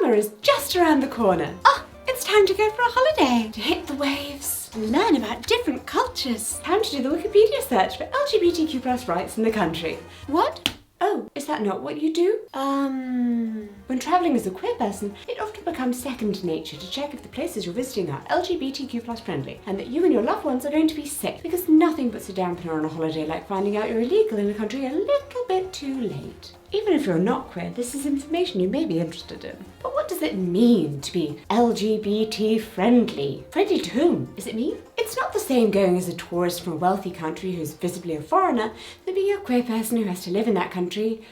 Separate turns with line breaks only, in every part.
Summer is just around the corner. Oh, it's time to go for a holiday, to hit the waves, and learn about different cultures. Time to do the Wikipedia search for LGBTQ+ rights in the country. What? Oh, is that not what you do? When travelling as a queer person, it often becomes second nature to check if the places you're visiting are LGBTQ+ friendly, and that you and your loved ones are going to be safe, because nothing puts a dampener on a holiday like finding out you're illegal in a country a little bit too late. Even if you're not queer, this is information you may be interested in. But what does it mean to be LGBT friendly? Friendly to whom? Is it me? It's not the same going as a tourist from a wealthy country who's visibly a foreigner than being a queer person who has to live in that country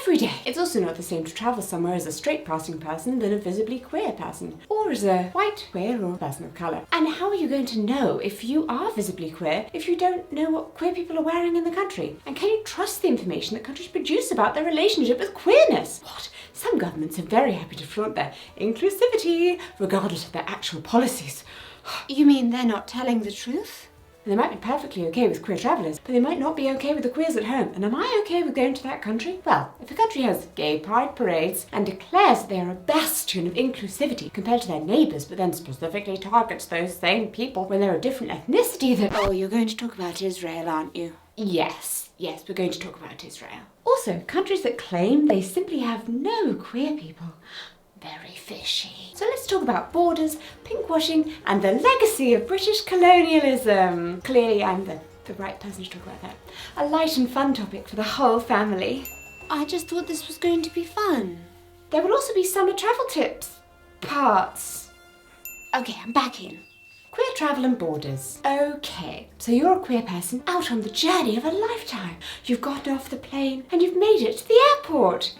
every day. It's also not the same to travel somewhere as a straight passing person than a visibly queer person, or as a white, queer, or person of colour. And how are you going to know if you are visibly queer if you don't know what queer people are wearing in the country? And can you trust the information that countries produce about their relationship with queerness? What? Some governments are very happy to flaunt their inclusivity, regardless of their actual policies. You mean they're not telling the truth? They might be perfectly okay with queer travellers, but they might not be okay with the queers at home. And am I okay with going to that country? Well, if a country has gay pride parades and declares that they are a bastion of inclusivity compared to their neighbours, but then specifically targets those same people when they're a different ethnicity, then... Oh, you're going to talk about Israel, aren't you? Yes, we're going to talk about Israel. Also, countries that claim they simply have no queer people. Very fishy. So let's talk about borders, pinkwashing, and the legacy of British colonialism. Clearly I'm the right person to talk about that. A light and fun topic for the whole family. I just thought this was going to be fun. There will also be summer travel tips. Parts. Okay, I'm back in. Queer travel and borders. Okay, so you're a queer person out on the journey of a lifetime. You've gotten off the plane and you've made it to the airport.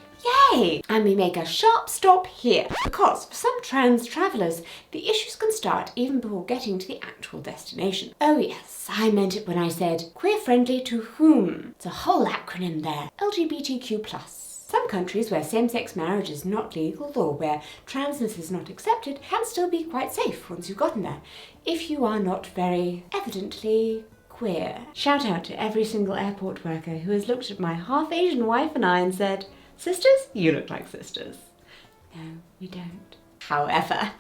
Yay! And we make a sharp stop here, because for some trans travellers, the issues can start even before getting to the actual destination. Oh yes, I meant it when I said queer friendly to whom. It's a whole acronym there. LGBTQ+. Some countries where same-sex marriage is not legal or where transness is not accepted can still be quite safe once you've gotten there, if you are not very evidently queer. Shout out to every single airport worker who has looked at my half-Asian wife and I and said, "Sisters, you look like sisters." No, we don't. However,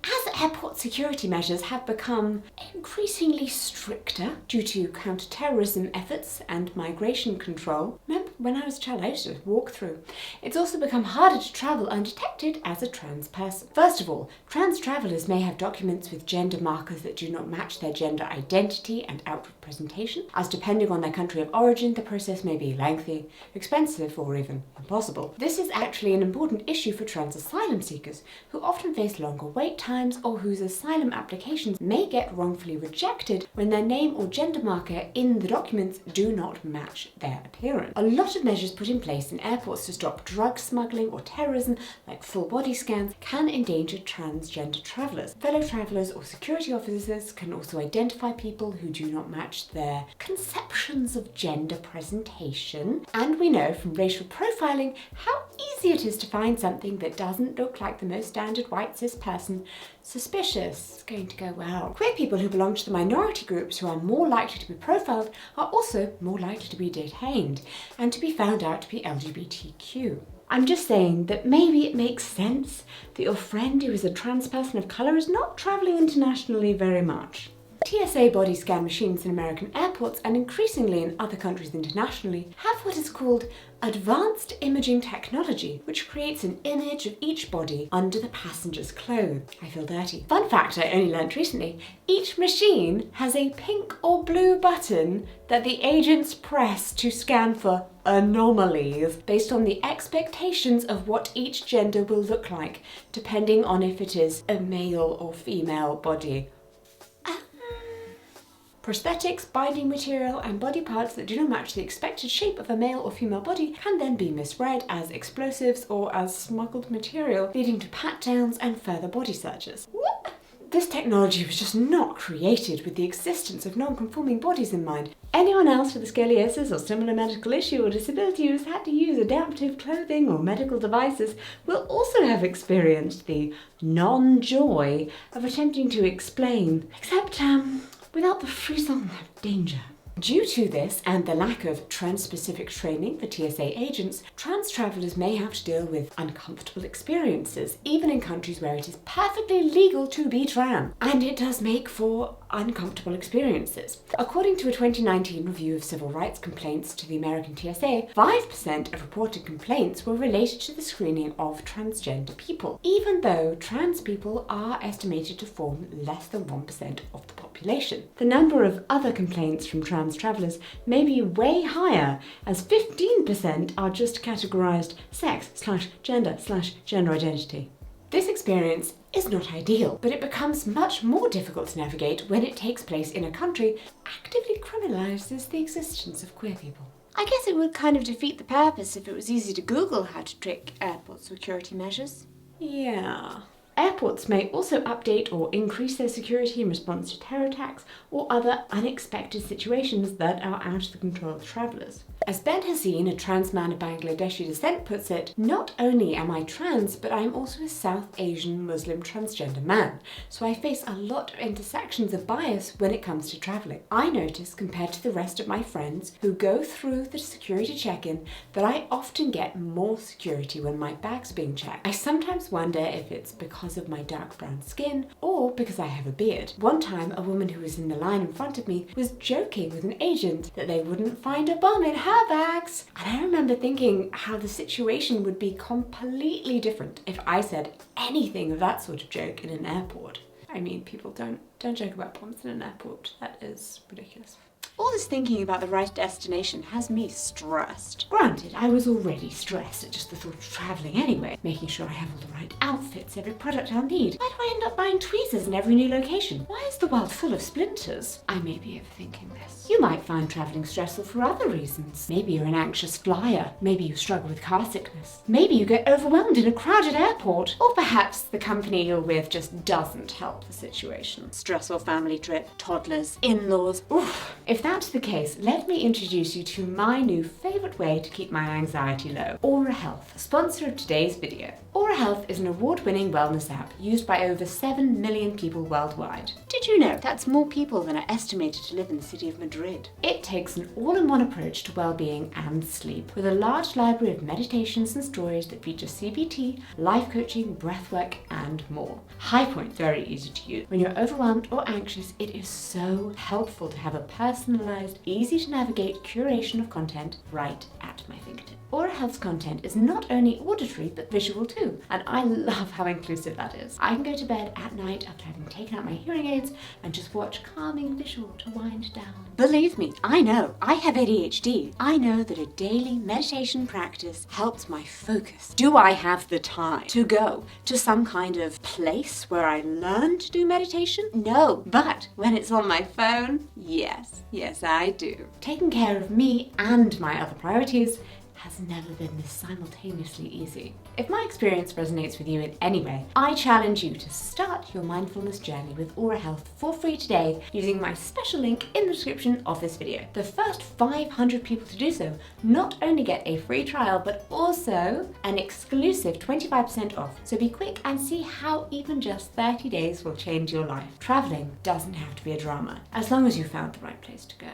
as airport security measures have become increasingly stricter due to counter-terrorism efforts and migration control, remember when I was a child I used to walk through, it's also become harder to travel undetected as a trans person. First of all, trans travellers may have documents with gender markers that do not match their gender identity and outward presentation, as depending on their country of origin, the process may be lengthy, expensive, or even impossible. This is actually an important issue for trans asylum seekers, who often face longer wait times or whose asylum applications may get wrongfully rejected when their name or gender marker in the documents do not match their appearance. A lot of measures put in place in airports to stop drug smuggling or terrorism, like full body scans, can endanger transgender travellers. Fellow travellers or security officers can also identify people who do not match their conceptions of gender presentation. And we know from racial profiling how easy it is to find something that doesn't look like the most standard white cis person suspicious. It's going to go well. Queer people who belong to the minority groups who are more likely to be profiled are also more likely to be detained and to be found out to be LGBTQ. I'm just saying that maybe it makes sense that your friend who is a trans person of colour is not travelling internationally very much. TSA body scan machines in American airports and increasingly in other countries internationally have what is called advanced imaging technology, which creates an image of each body under the passenger's clothes. I feel dirty. Fun fact I only learnt recently, each machine has a pink or blue button that the agents press to scan for anomalies based on the expectations of what each gender will look like, depending on if it is a male or female body. Prosthetics, binding material, and body parts that do not match the expected shape of a male or female body can then be misread as explosives or as smuggled material, leading to pat-downs and further body searches. What? This technology was just not created with the existence of non-conforming bodies in mind. Anyone else with a scoliosis or similar medical issue or disability who's had to use adaptive clothing or medical devices will also have experienced the non-joy of attempting to explain, except without the frisson of danger. Due to this and the lack of trans-specific training for TSA agents, trans travellers may have to deal with uncomfortable experiences, even in countries where it is perfectly legal to be trans. And it does make for uncomfortable experiences. According to a 2019 review of civil rights complaints to the American TSA, 5% of reported complaints were related to the screening of transgender people, even though trans people are estimated to form less than 1% of the population. The number of other complaints from trans travellers may be way higher, as 15% are just categorised sex/gender/gender identity. This experience is not ideal, but it becomes much more difficult to navigate when it takes place in a country that actively criminalises the existence of queer people.
I guess it would kind of defeat the purpose if it was easy to Google how to trick airport security measures.
Yeah. Airports may also update or increase their security in response to terror attacks or other unexpected situations that are out of the control of travellers. As Ben Haseen, a trans man of Bangladeshi descent, puts it, "Not only am I trans, but I'm also a South Asian Muslim transgender man, so I face a lot of intersections of bias when it comes to travelling. I notice, compared to the rest of my friends who go through the security check-in, that I often get more security when my bag's being checked. I sometimes wonder if it's because of my dark brown skin or because I have a beard. One time, a woman who was in the line in front of me was joking with an agent that they wouldn't find a bomb in her bags. And I remember thinking how the situation would be completely different if I said anything of that sort of joke in an airport. I mean, people don't joke about bombs in an airport. That is ridiculous.
All this thinking about the right destination has me stressed.
Granted, I was already stressed at just the thought of travelling anyway, making sure I have all the right outfits, every product I'll need. Why do I end up buying tweezers in every new location? Why is the world full of splinters? I may be overthinking this. You might find travelling stressful for other reasons. Maybe you're an anxious flyer. Maybe you struggle with car sickness. Maybe you get overwhelmed in a crowded airport. Or perhaps the company you're with just doesn't help the situation.
Stressful family trip, toddlers, in-laws.
Oof. If that's the case, let me introduce you to my new favourite way to keep my anxiety low, Aura Health, sponsor of today's video. Aura Health is an award-winning wellness app used by over 7 million people worldwide.
Did you know that's more people than are estimated to live in the city of Madrid?
It takes an all-in-one approach to well-being and sleep, with a large library of meditations and stories that feature CBT, life coaching, breathwork, and more. High point, very easy to use. When you're overwhelmed or anxious, it is so helpful to have a personalized, easy-to-navigate curation of content right at my fingertips. Aura Health's content is not only auditory but visual too, and I love how inclusive that is. I can go to bed at night after having taken out my hearing aids and just watch calming visual to wind down.
Believe me, I know. I have ADHD. I know that a daily meditation practice helps my focus. Do I have the time to go to some kind of place where I learn to do meditation? No. But when it's on my phone, yes, I do.
Taking care of me and my other priorities has never been this simultaneously easy. If my experience resonates with you in any way, I challenge you to start your mindfulness journey with Aura Health for free today using my special link in the description of this video. The first 500 people to do so not only get a free trial, but also an exclusive 25% off. So be quick and see how even just 30 days will change your life. Traveling doesn't have to be a drama, as long as you found the right place to go.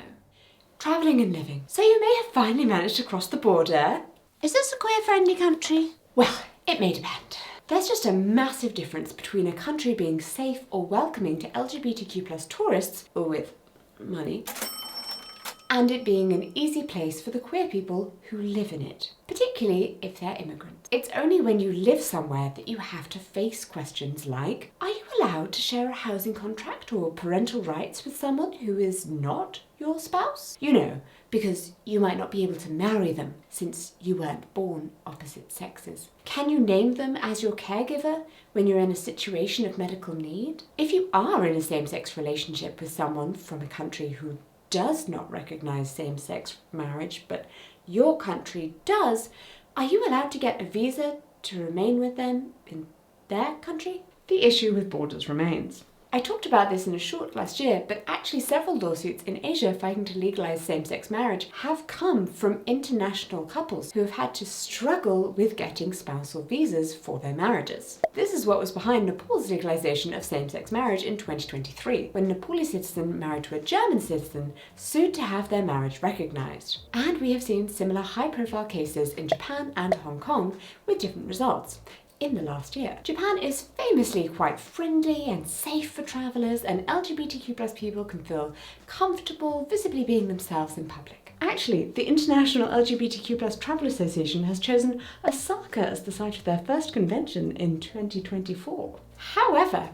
Travelling and living. So you may have finally managed to cross the border.
Is this a queer-friendly country?
Well, it may depend. There's just a massive difference between a country being safe or welcoming to LGBTQ+ tourists, or with money, and it being an easy place for the queer people who live in it, particularly if they're immigrants. It's only when you live somewhere that you have to face questions like, are you allowed to share a housing contract or parental rights with someone who is not your spouse? You know, because you might not be able to marry them since you weren't born opposite sexes. Can you name them as your caregiver when you're in a situation of medical need? If you are in a same-sex relationship with someone from a country who does not recognise same-sex marriage, but your country does, are you allowed to get a visa to remain with them in their country? The issue with borders remains. I talked about this in a short last year, but actually several lawsuits in Asia fighting to legalize same-sex marriage have come from international couples who have had to struggle with getting spousal visas for their marriages. This is what was behind Nepal's legalization of same-sex marriage in 2023, when a Nepali citizen married to a German citizen sued to have their marriage recognized. And we have seen similar high-profile cases in Japan and Hong Kong with different results in the last year. Japan is famously quite friendly and safe for travellers, and LGBTQ+ people can feel comfortable visibly being themselves in public. Actually, the International LGBTQ+ Travel Association has chosen Osaka as the site of their first convention in 2024. However,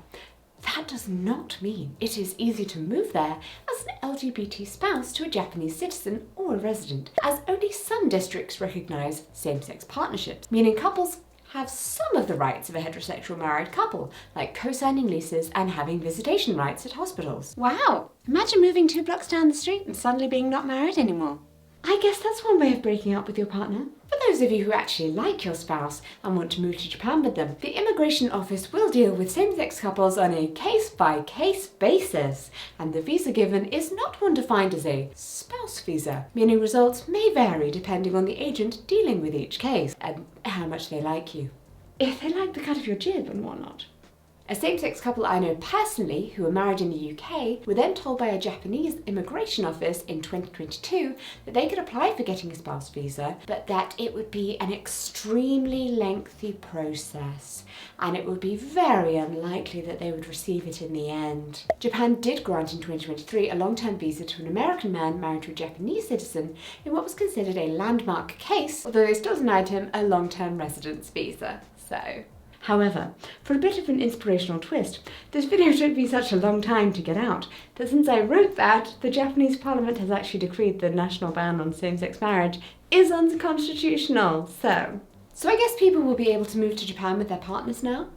that does not mean it is easy to move there as an LGBT spouse to a Japanese citizen or a resident, as only some districts recognise same-sex partnerships, meaning couples have some of the rights of a heterosexual married couple, like co-signing leases and having visitation rights at hospitals.
Wow! Imagine moving 2 blocks down the street and suddenly being not married anymore.
I guess that's one way of breaking up with your partner. For those of you who actually like your spouse and want to move to Japan with them, the Immigration Office will deal with same-sex couples on a case-by-case basis, and the visa given is not one defined as a spouse visa, meaning results may vary depending on the agent dealing with each case and how much they like you. If they like the cut of your jib and whatnot. A same-sex couple I know personally who were married in the UK were then told by a Japanese immigration office in 2022 that they could apply for getting a spouse visa, but that it would be an extremely lengthy process and it would be very unlikely that they would receive it in the end. Japan did grant in 2023 a long-term visa to an American man married to a Japanese citizen in what was considered a landmark case, although they still denied him a long-term residence visa. However, for a bit of an inspirational twist, this video took me such a long time to get out that since I wrote that, the Japanese parliament has actually decreed the national ban on same-sex marriage is unconstitutional. So I guess people will be able to move to Japan with their partners now?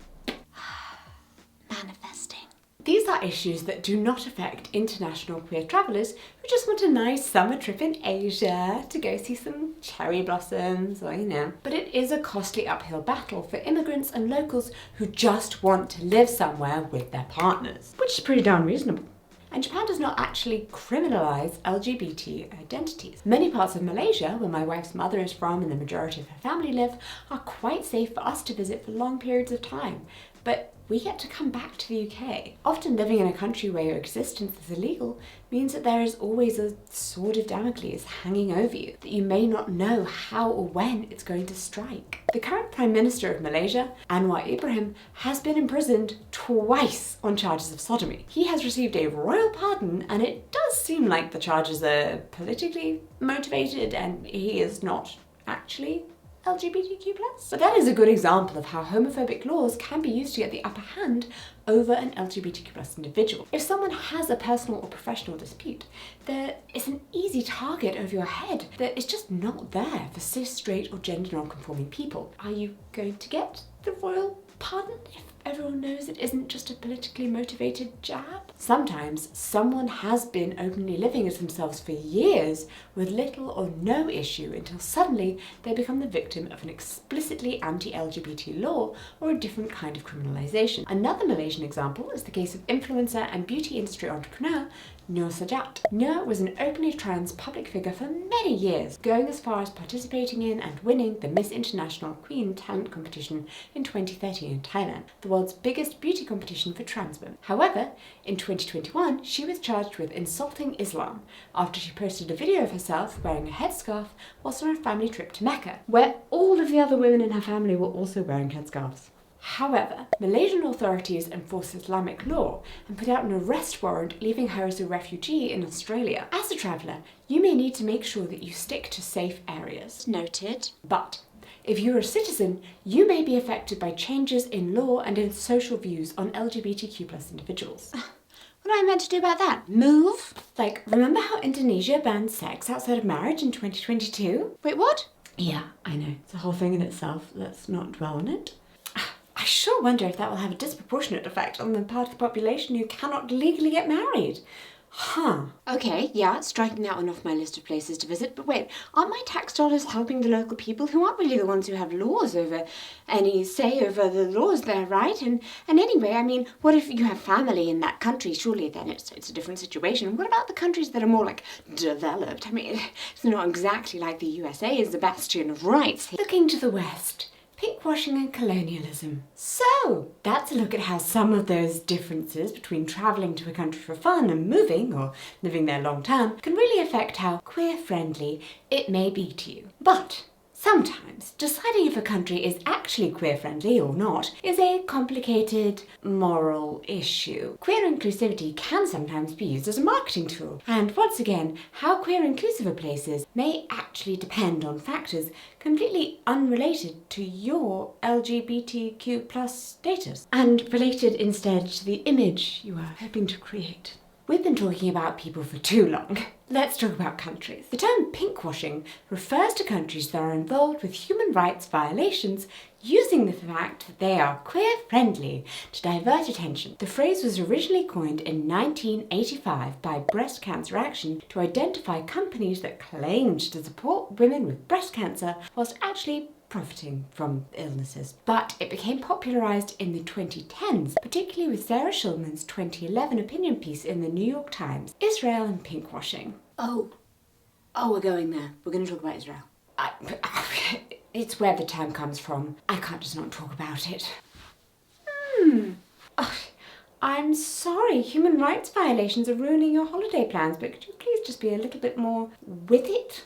Manifesting.
These are issues that do not affect international queer travellers who just want a nice summer trip in Asia to go see some cherry blossoms or, But it is a costly uphill battle for immigrants and locals who just want to live somewhere with their partners, which is pretty darn reasonable. And Japan does not actually criminalise LGBT identities. Many parts of Malaysia, where my wife's mother is from and the majority of her family live, are quite safe for us to visit for long periods of time. But we get to come back to the UK. Often living in a country where your existence is illegal means that there is always a sword of Damocles hanging over you, that you may not know how or when it's going to strike. The current Prime Minister of Malaysia, Anwar Ibrahim, has been imprisoned twice on charges of sodomy. He has received a royal pardon, and it does seem like the charges are politically motivated and he is not actually LGBTQ+. But that is a good example of how homophobic laws can be used to get the upper hand over an LGBTQ+ individual. If someone has a personal or professional dispute, there is an easy target over your head that is just not there for cis, straight or gender non-conforming people. Are you going to get the royal pardon if everyone knows it isn't just a politically motivated jab? Sometimes someone has been openly living as themselves for years with little or no issue until suddenly they become the victim of an explicitly anti-LGBT law or a different kind of criminalization. Another Malaysian example is the case of influencer and beauty industry entrepreneur Nur Sajat. Nur was an openly trans public figure for many years, going as far as participating in and winning the Miss International Queen Talent competition in 2013 in Thailand, the world's biggest beauty competition for trans women. However, in 2021, she was charged with insulting Islam after she posted a video of herself wearing a headscarf whilst on a family trip to Mecca, where all of the other women in her family were also wearing headscarves. However, Malaysian authorities enforce Islamic law and put out an arrest warrant leaving her as a refugee in Australia. As a traveller, you may need to make sure that you stick to safe areas.
Noted.
But if you're a citizen, you may be affected by changes in law and in social views on LGBTQ+ individuals.
What am I meant to do about that? Move?
Like, remember how Indonesia banned sex outside of marriage in 2022?
Wait, what?
Yeah, I know. It's a whole thing in itself. Let's not dwell on it. I sure wonder if that will have a disproportionate effect on the part of the population who cannot legally get married. Huh.
Okay, yeah, striking that one off my list of places to visit, but wait, aren't my tax dollars helping the local people who aren't really the ones who have laws over any say over the laws there, right? And anyway, I mean, what if you have family in that country? Surely then it's a different situation. What about the countries that are more like developed? I mean, it's not exactly like the USA is the bastion of rights.
Looking to the West. Pinkwashing and colonialism. So, that's a look at how some of those differences between travelling to a country for fun and moving, or living there long term, can really affect how queer-friendly it may be to you. But sometimes, deciding if a country is actually queer-friendly or not is a complicated moral issue. Queer inclusivity can sometimes be used as a marketing tool. And once again, how queer-inclusive a place is may actually depend on factors completely unrelated to your LGBTQ+ status, and related instead to the image you are hoping to create. We've been talking about people for too long. Let's talk about countries. The term pinkwashing refers to countries that are involved with human rights violations using the fact that they are queer-friendly to divert attention. The phrase was originally coined in 1985 by Breast Cancer Action to identify companies that claimed to support women with breast cancer whilst actually profiting from illnesses. But it became popularised in the 2010s, particularly with Sarah Schulman's 2011 opinion piece in the New York Times, Israel and Pinkwashing.
Oh, we're going there. We're going to talk about Israel.
It's where the term comes from. I can't just not talk about it. Oh, I'm sorry, human rights violations are ruining your holiday plans, but could you please just be a little bit more with it?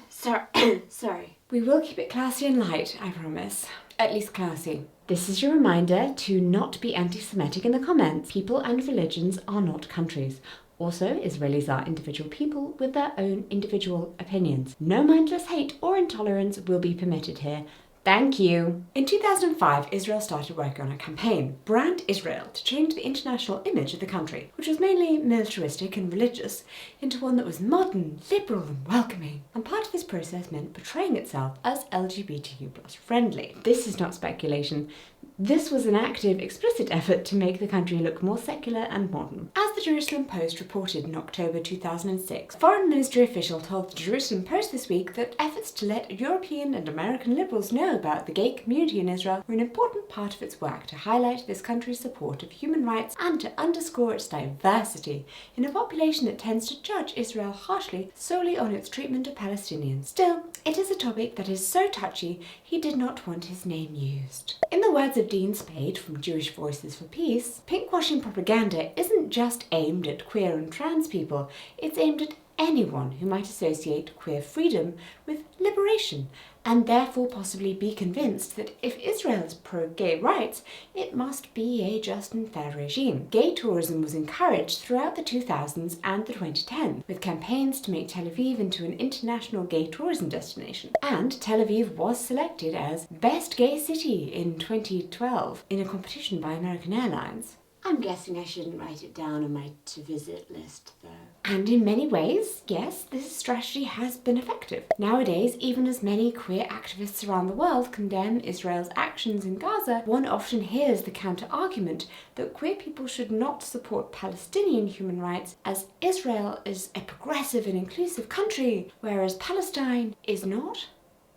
Sorry.
We will keep it classy and light, I promise. At least classy. This is your reminder to not be anti-Semitic in the comments. People and religions are not countries. Also, Israelis are individual people with their own individual opinions. No mindless hate or intolerance will be permitted here. Thank you. In 2005, Israel started working on a campaign, Brand Israel, to change the international image of the country, which was mainly militaristic and religious, into one that was modern, liberal and welcoming. And part of this process meant portraying itself as LGBTQ+ friendly. This is not speculation. This was an active, explicit effort to make the country look more secular and modern. As the Jerusalem Post reported in October 2006, a foreign ministry official told the Jerusalem Post this week that efforts to let European and American liberals know about the gay community in Israel were an important part of its work to highlight this country's support of human rights and to underscore its diversity in a population that tends to judge Israel harshly solely on its treatment of Palestinians. Still, it is a topic that is so touchy, he did not want his name used. In the words of Dean Spade from Jewish Voices for Peace, pinkwashing propaganda isn't just aimed at queer and trans people, it's aimed at anyone who might associate queer freedom with liberation, and therefore possibly be convinced that if Israel is pro-gay rights, it must be a just and fair regime. Gay tourism was encouraged throughout the 2000s and the 2010s, with campaigns to make Tel Aviv into an international gay tourism destination. And Tel Aviv was selected as Best Gay City in 2012 in a competition by American Airlines.
I'm guessing I shouldn't write it down on my to-visit list, though.
And in many ways, yes, this strategy has been effective. Nowadays, even as many queer activists around the world condemn Israel's actions in Gaza, one often hears the counter-argument that queer people should not support Palestinian human rights as Israel is a progressive and inclusive country, whereas Palestine is not.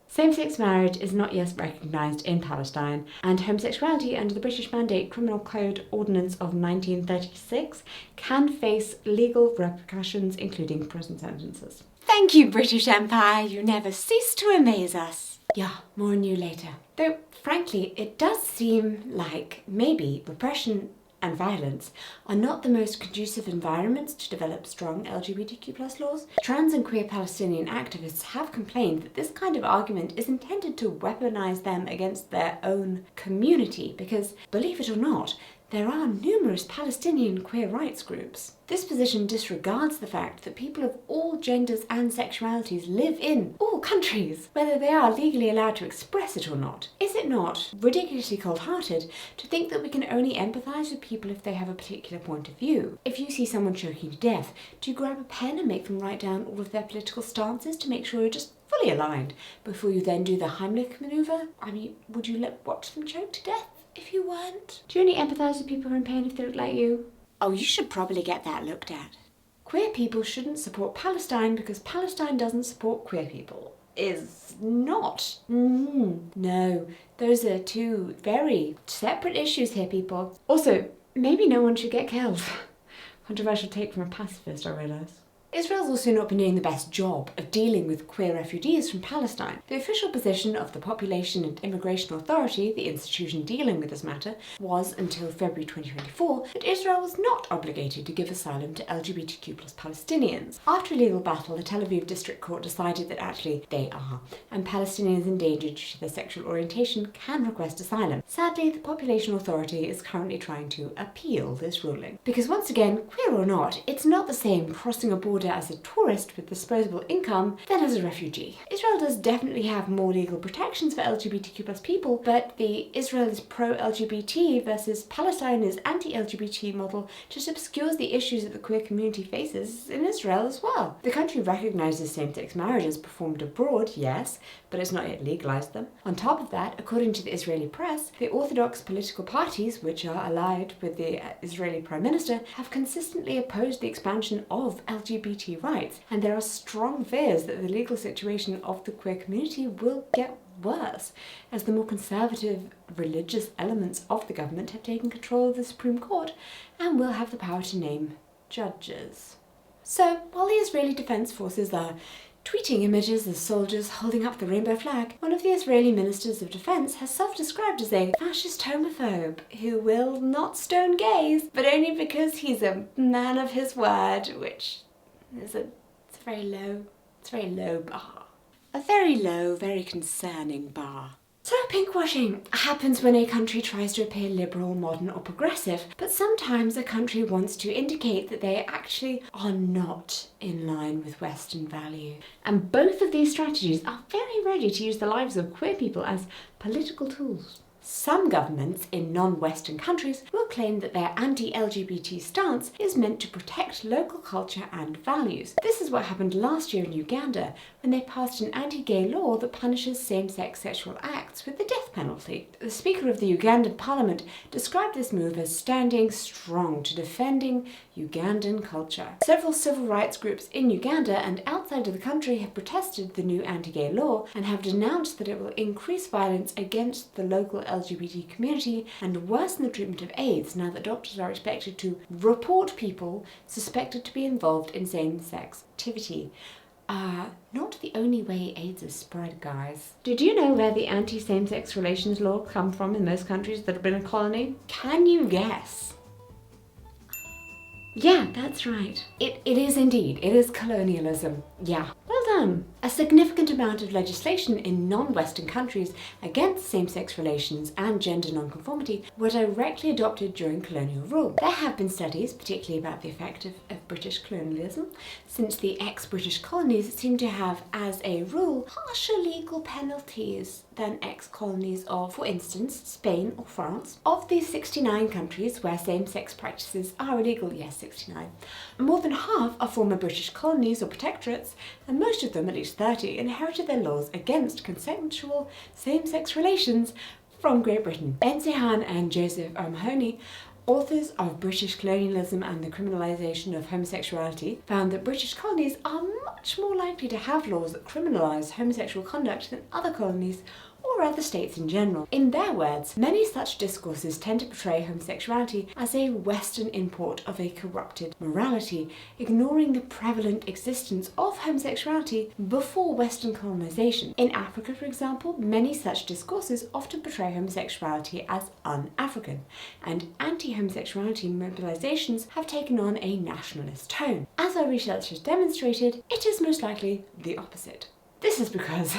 Same-sex marriage is not yet recognised in Palestine, and homosexuality under the British Mandate Criminal Code Ordinance of 1936 can face legal repercussions, including prison sentences.
Thank you, British Empire. You never cease to amaze us.
Yeah, more on you later. Though, frankly, it does seem like maybe repression and violence are not the most conducive environments to develop strong LGBTQ+ laws. Trans and queer Palestinian activists have complained that this kind of argument is intended to weaponize them against their own community because, believe it or not, there are numerous Palestinian queer rights groups. This position disregards the fact that people of all genders and sexualities live in all countries, whether they are legally allowed to express it or not. Is it not ridiculously cold-hearted to think that we can only empathise with people if they have a particular point of view? If you see someone choking to death, do you grab a pen and make them write down all of their political stances to make sure you're just fully aligned before you then do the Heimlich manoeuvre? I mean, would you watch them choke to death if you weren't? Do you only empathise with people who are in pain if they look like you?
Oh, you should probably get that looked at.
queer people shouldn't support Palestine because Palestine doesn't support queer people is not. No, those are two very separate issues here, people. Also, maybe no one should get killed. Controversial take from a pacifist, I realise. Israel's also not been doing the best job of dealing with queer refugees from Palestine. The official position of the Population and Immigration Authority, the institution dealing with this matter, was until February 2024 that Israel was not obligated to give asylum to LGBTQ plus Palestinians. After a legal battle, the Tel Aviv District Court decided that actually they are, and Palestinians endangered due to their sexual orientation can request asylum. Sadly, the Population Authority is currently trying to appeal this ruling. Because once again, queer or not, it's not the same crossing a border as a tourist with disposable income than as a refugee. Israel does definitely have more legal protections for LGBTQ plus people, but the Israel is pro-LGBT versus Palestine is anti-LGBT model just obscures the issues that the queer community faces in Israel as well. The country recognises same-sex marriages performed abroad, yes, but it's not yet legalised them. On top of that, according to the Israeli press, the orthodox political parties, which are allied with the Israeli Prime Minister, have consistently opposed the expansion of LGBT rights, and there are strong fears that the legal situation of the queer community will get worse, as the more conservative religious elements of the government have taken control of the Supreme Court and will have the power to name judges. So, while the Israeli Defense Forces are tweeting images of soldiers holding up the rainbow flag, one of the Israeli ministers of defense has self-described as a fascist homophobe who will not stone gays, but only because he's a man of his word, which it's a very low bar. A very low, very concerning bar. So pinkwashing happens when a country tries to appear liberal, modern or progressive, but sometimes a country wants to indicate that they actually are not in line with Western value. And both of these strategies are very ready to use the lives of queer people as political tools. Some governments in non-Western countries will claim that their anti-LGBT stance is meant to protect local culture and values. This is what happened last year in Uganda when they passed an anti-gay law that punishes same-sex sexual acts with the death penalty. The Speaker of the Ugandan Parliament described this move as standing strong to defending Ugandan culture. Several civil rights groups in Uganda and outside of the country have protested the new anti-gay law and have denounced that it will increase violence against the local LGBT community and worsen the treatment of AIDS now that doctors are expected to report people suspected to be involved in same-sex activity. Not the only way AIDS is spread, guys. Did you know where the anti-same-sex relations law come from in most countries that have been a colony? Can you guess? Yeah, that's right. It is indeed. It is colonialism. Yeah. Well done. A significant amount of legislation in non-Western countries against same-sex relations and gender nonconformity were directly adopted during colonial rule. There have been studies, particularly about the effect of British colonialism, since the ex-British colonies seem to have, as a rule, harsher legal penalties than ex-colonies of, for instance, Spain or France. Of these 69 countries where same-sex practices are illegal, yes, 69, more than half are former British colonies or protectorates, and most of them, at least 30, inherited their laws against consensual same-sex relations from Great Britain. Enze and Joseph O'Mahony, authors of British Colonialism and the Criminalization of Homosexuality, found that British colonies are much more likely to have laws that criminalise homosexual conduct than other colonies or other states in general. In their words, many such discourses tend to portray homosexuality as a Western import of a corrupted morality, ignoring the prevalent existence of homosexuality before Western colonization. In Africa, for example, many such discourses often portray homosexuality as un-African, and anti-homosexuality mobilizations have taken on a nationalist tone. As our research has demonstrated, it is most likely the opposite. This is because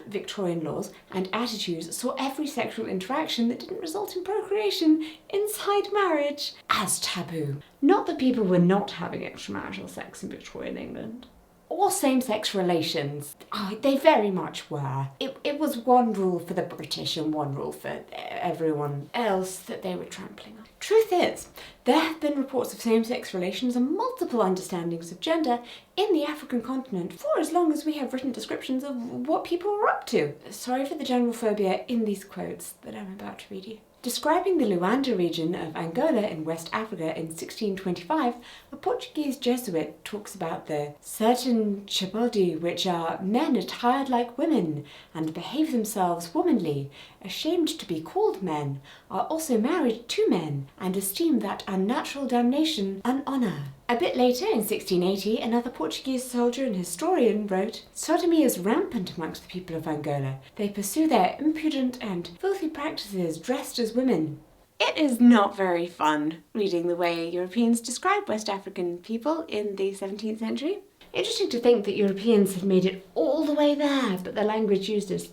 Victorian laws and attitudes saw every sexual interaction that didn't result in procreation inside marriage as taboo. Not that people were not having extramarital sex in Victorian England, or same-sex relations. Oh, they very much were. It was one rule for the British and one rule for everyone else that they were trampling on. Truth is, there have been reports of same-sex relations and multiple understandings of gender in the African continent for as long as we have written descriptions of what people were up to. Sorry for the general phobia in these quotes that I'm about to read you. Describing the Luanda region of Angola in West Africa in 1625, a Portuguese Jesuit talks about the certain chibodi, which are men attired like women and behave themselves womanly, ashamed to be called men, are also married to men, and esteem that unnatural damnation an honour. A bit later, in 1680, another Portuguese soldier and historian wrote, "Sodomy is rampant amongst the people of Angola. They pursue their impudent and filthy practices dressed as women." It is not very fun reading the way Europeans describe West African people in the 17th century. Interesting to think that Europeans had made it all the way there, but the language used is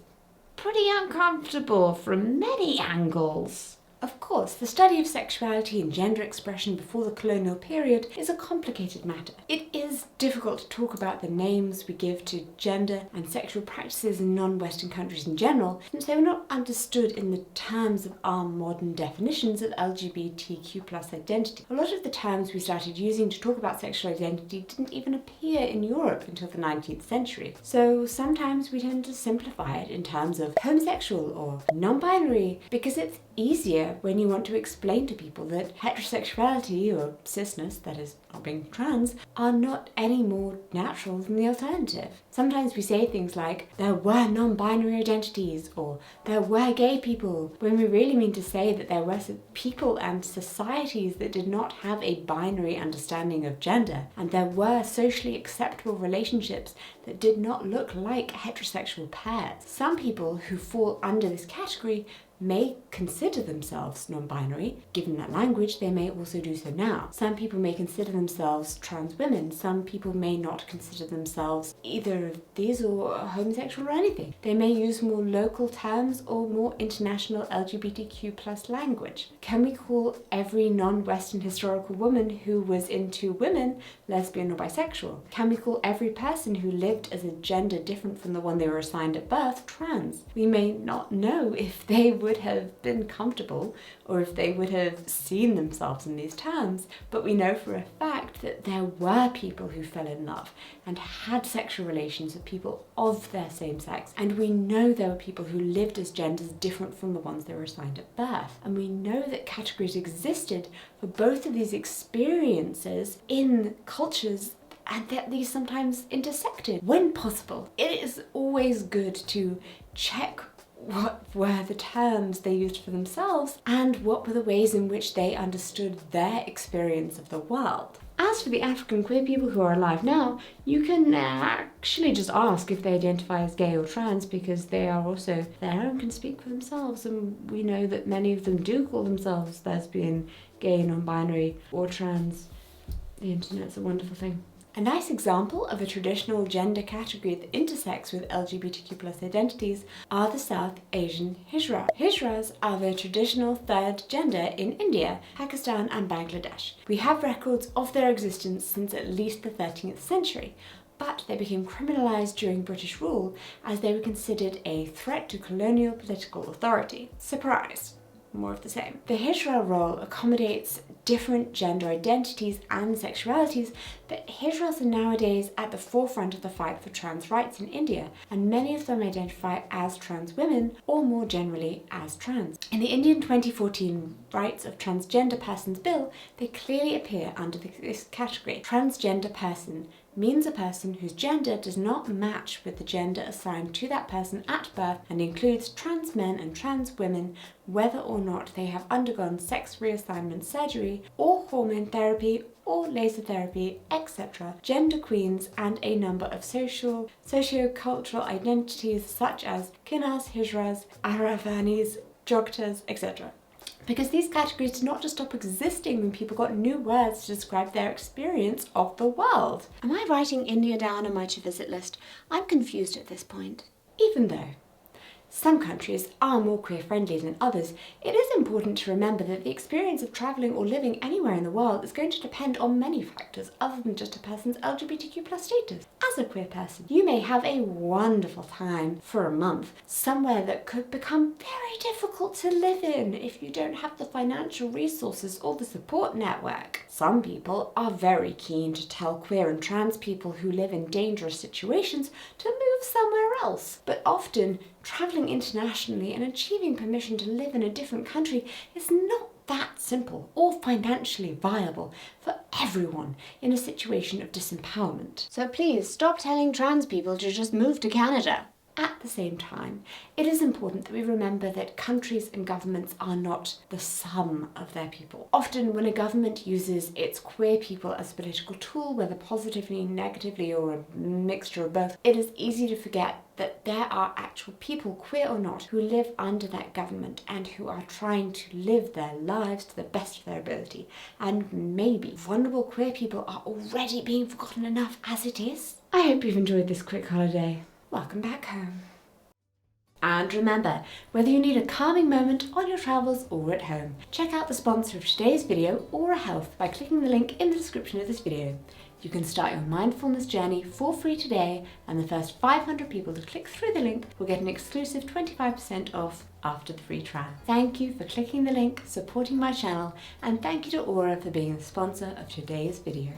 pretty uncomfortable from many angles. Of course, the study of sexuality and gender expression before the colonial period is a complicated matter. It is difficult to talk about the names we give to gender and sexual practices in non-Western countries in general, since they were not understood in the terms of our modern definitions of LGBTQ+ identity. A lot of the terms we started using to talk about sexual identity didn't even appear in Europe until the 19th century. So sometimes we tend to simplify it in terms of homosexual or non-binary, because it's easier when you want to explain to people that heterosexuality or cisness, that is, not being trans, are not any more natural than the alternative. Sometimes we say things like, there were non-binary identities, or there were gay people, when we really mean to say that there were people and societies that did not have a binary understanding of gender, and there were socially acceptable relationships that did not look like heterosexual pairs. Some people who fall under this category may consider themselves non-binary. Given that language, they may also do so now. Some people may consider themselves trans women. Some people may not consider themselves either of these or homosexual or anything. They may use more local terms or more international LGBTQ+ language. Can we call every non-Western historical woman who was into women lesbian or bisexual? Can we call every person who lived as a gender different from the one they were assigned at birth trans? We may not know if they would have been comfortable or if they would have seen themselves in these terms, but we know for a fact that there were people who fell in love and had sexual relations with people of their same sex, and we know there were people who lived as genders different from the ones they were assigned at birth, and we know that categories existed for both of these experiences in cultures, and that these sometimes intersected when possible. It is always good to check what were the terms they used for themselves and what were the ways in which they understood their experience of the world. As for the African queer people who are alive now, you can actually just ask if they identify as gay or trans, because they are also there and can speak for themselves, and we know that many of them do call themselves lesbian, gay, non-binary or trans. The internet's a wonderful thing. A nice example of a traditional gender category that intersects with LGBTQ+ identities are the South Asian Hijra. Hijras are the traditional third gender in India, Pakistan and Bangladesh. We have records of their existence since at least the 13th century, but they became criminalised during British rule as they were considered a threat to colonial political authority. Surprise! More of the same. The Hijra role accommodates different gender identities and sexualities, but Hijras are nowadays at the forefront of the fight for trans rights in India, and many of them identify as trans women or more generally as trans. In the Indian 2014 Rights of Transgender Persons Bill, they clearly appear under this category. Transgender person means a person whose gender does not match with the gender assigned to that person at birth, and includes trans men and trans women, whether or not they have undergone sex reassignment surgery or hormone therapy or laser therapy, etc., gender queens, and a number of socio-cultural identities such as Kinas, Hijras, Aravanis, Jogtas, etc. Because these categories did not just stop existing when people got new words to describe their experience of the world. Am I writing India down on my to-visit list? I'm confused at this point. Even though some countries are more queer-friendly than others, it is important to remember that the experience of travelling or living anywhere in the world is going to depend on many factors other than just a person's LGBTQ+ status. as a queer person. You may have a wonderful time for a month, somewhere that could become very difficult to live in if you don't have the financial resources or the support network. Some people are very keen to tell queer and trans people who live in dangerous situations to move somewhere else, but often travelling internationally and achieving permission to live in a different country is not that simple or financially viable for everyone in a situation of disempowerment.
So please stop telling trans people to just move to Canada.
At the same time, it is important that we remember that countries and governments are not the sum of their people. Often when a government uses its queer people as a political tool, whether positively, negatively, or a mixture of both, it is easy to forget that there are actual people, queer or not, who live under that government and who are trying to live their lives to the best of their ability. And maybe vulnerable queer people are already being forgotten enough as it is. I hope you've enjoyed this quick holiday. Welcome back home. And remember, whether you need a calming moment on your travels or at home, check out the sponsor of today's video, Aura Health, by clicking the link in the description of this video. You can start your mindfulness journey for free today, and the first 500 people to click through the link will get an exclusive 25% off after the free trial. Thank you for clicking the link, supporting my channel, and thank you to Aura for being the sponsor of today's video.